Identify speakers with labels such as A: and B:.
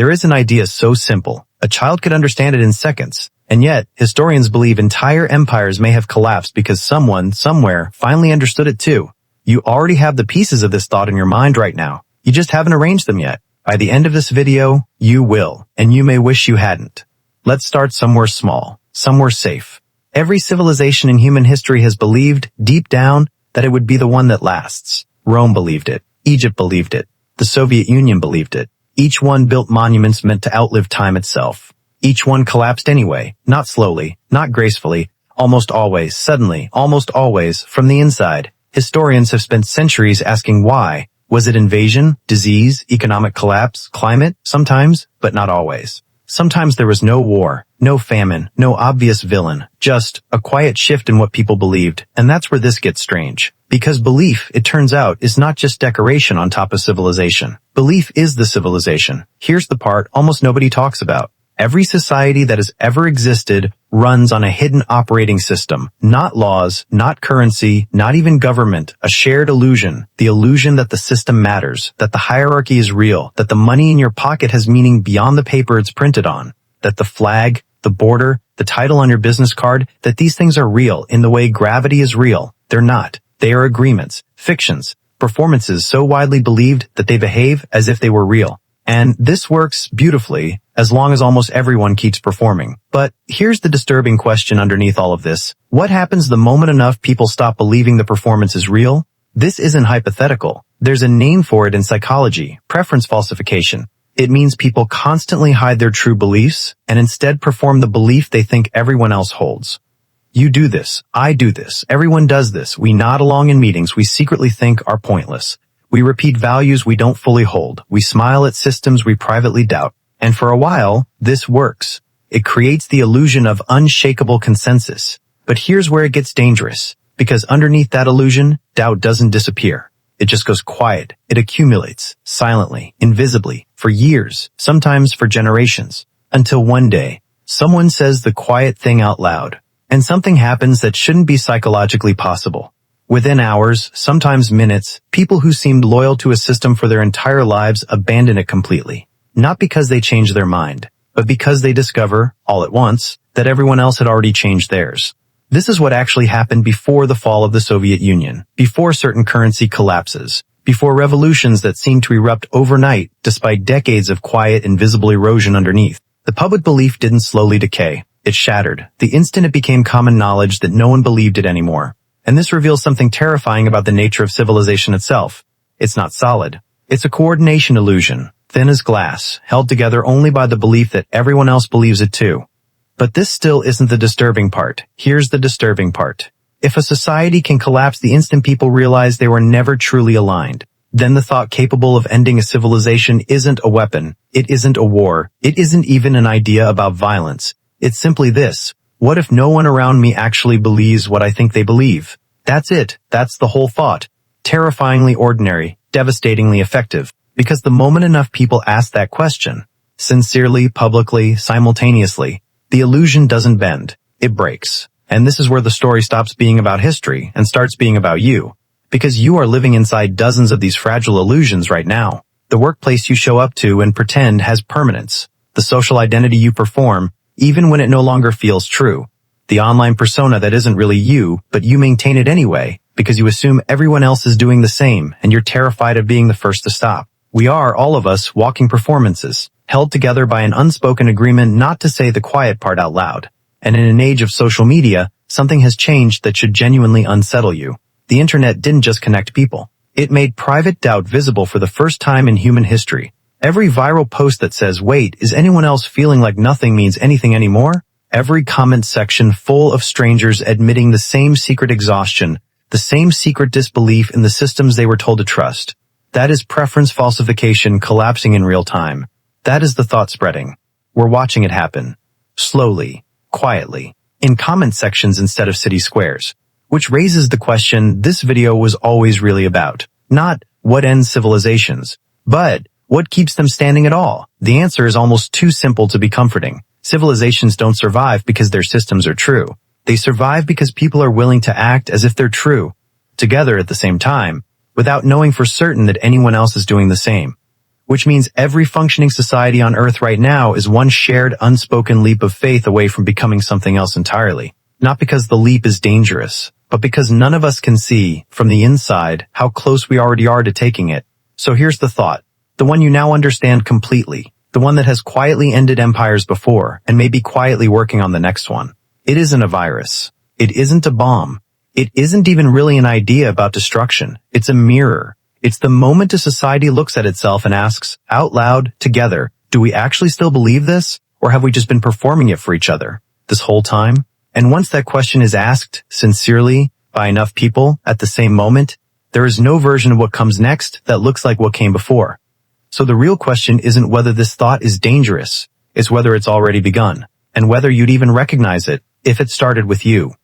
A: There is an idea so simple, a child could understand it in seconds, and yet, historians believe entire empires may have collapsed because someone, somewhere, finally understood it too. You already have the pieces of this thought in your mind right now. You just haven't arranged them yet. By the end of this video, you will, and you may wish you hadn't. Let's start somewhere small, somewhere safe. Every civilization in human history has believed, deep down, that it would be the one that lasts. Rome believed it. Egypt believed it. The Soviet Union believed it. Each one built monuments meant to outlive time itself. Each one collapsed anyway, not slowly, not gracefully, almost always, suddenly, almost always, from the inside. Historians have spent centuries asking why. Was it invasion, disease, economic collapse, climate? Sometimes, but not always. Sometimes there was no war, no famine, no obvious villain, just a quiet shift in what people believed, and that's where this gets strange. Because belief, it turns out, is not just decoration on top of civilization. Belief is the civilization. Here's the part almost nobody talks about. Every society that has ever existed runs on a hidden operating system. Not laws, not currency, not even government. A shared illusion. The illusion that the system matters, that the hierarchy is real, that the money in your pocket has meaning beyond the paper it's printed on, that the flag, the border, the title on your business card, that these things are real in the way gravity is real. They're not. They are agreements, fictions, performances so widely believed that they behave as if they were real. And this works beautifully as long as almost everyone keeps performing. But here's the disturbing question underneath all of this. What happens the moment enough people stop believing the performance is real? This isn't hypothetical. There's a name for it in psychology, preference falsification. It means people constantly hide their true beliefs and instead perform the belief they think everyone else holds. You do this. I do this. Everyone does this. We nod along in meetings we secretly think are pointless. We repeat values we don't fully hold. We smile at systems we privately doubt. And for a while, this works. It creates the illusion of unshakable consensus. But here's where it gets dangerous. Because underneath that illusion, doubt doesn't disappear. It just goes quiet. It accumulates, silently, invisibly, for years, sometimes for generations. Until one day, someone says the quiet thing out loud. And something happens that shouldn't be psychologically possible. Within hours, sometimes minutes, people who seemed loyal to a system for their entire lives abandon it completely. Not because they change their mind, but because they discover, all at once, that everyone else had already changed theirs. This is what actually happened before the fall of the Soviet Union, before certain currency collapses, before revolutions that seemed to erupt overnight despite decades of quiet, invisible erosion underneath. The public belief didn't slowly decay. It shattered, the instant it became common knowledge that no one believed it anymore. And this reveals something terrifying about the nature of civilization itself. It's not solid. It's a coordination illusion, thin as glass, held together only by the belief that everyone else believes it too. But this still isn't the disturbing part. Here's the disturbing part. If a society can collapse the instant people realize they were never truly aligned, then the thought capable of ending a civilization isn't a weapon, it isn't a war, it isn't even an idea about violence. It's simply this. What if no one around me actually believes what I think they believe? That's it. That's the whole thought. Terrifyingly ordinary, devastatingly effective. Because the moment enough people ask that question, sincerely, publicly, simultaneously, the illusion doesn't bend. It breaks. And this is where the story stops being about history and starts being about you. Because you are living inside dozens of these fragile illusions right now. The workplace you show up to and pretend has permanence. The social identity you perform, even when it no longer feels true. The online persona that isn't really you, but you maintain it anyway, because you assume everyone else is doing the same, and you're terrified of being the first to stop. We are, all of us, walking performances, held together by an unspoken agreement not to say the quiet part out loud. And in an age of social media, something has changed that should genuinely unsettle you. The internet didn't just connect people. It made private doubt visible for the first time in human history. Every viral post that says, "Wait, is anyone else feeling like nothing means anything anymore?" Every comment section full of strangers admitting the same secret exhaustion, the same secret disbelief in the systems they were told to trust. That is preference falsification collapsing in real time. That is the thought spreading. We're watching it happen. Slowly, quietly, in comment sections instead of city squares. Which raises the question this video was always really about. Not what ends civilizations, but what keeps them standing at all? The answer is almost too simple to be comforting. Civilizations don't survive because their systems are true. They survive because people are willing to act as if they're true, together at the same time, without knowing for certain that anyone else is doing the same. which means every functioning society on Earth right now is one shared, unspoken leap of faith away from becoming something else entirely. Not because the leap is dangerous, but because none of us can see, from the inside, how close we already are to taking it. So here's the thought. The one you now understand completely. The one that has quietly ended empires before, and may be quietly working on the next one. It isn't a virus. It isn't a bomb. It isn't even really an idea about destruction. It's a mirror. It's the moment a society looks at itself and asks, out loud, together, do we actually still believe this? Or have we just been performing it for each other this whole time? And once that question is asked, sincerely, by enough people, at the same moment, there is no version of what comes next that looks like what came before. So the real question isn't whether this thought is dangerous, it's whether it's already begun, and whether you'd even recognize it if it started with you.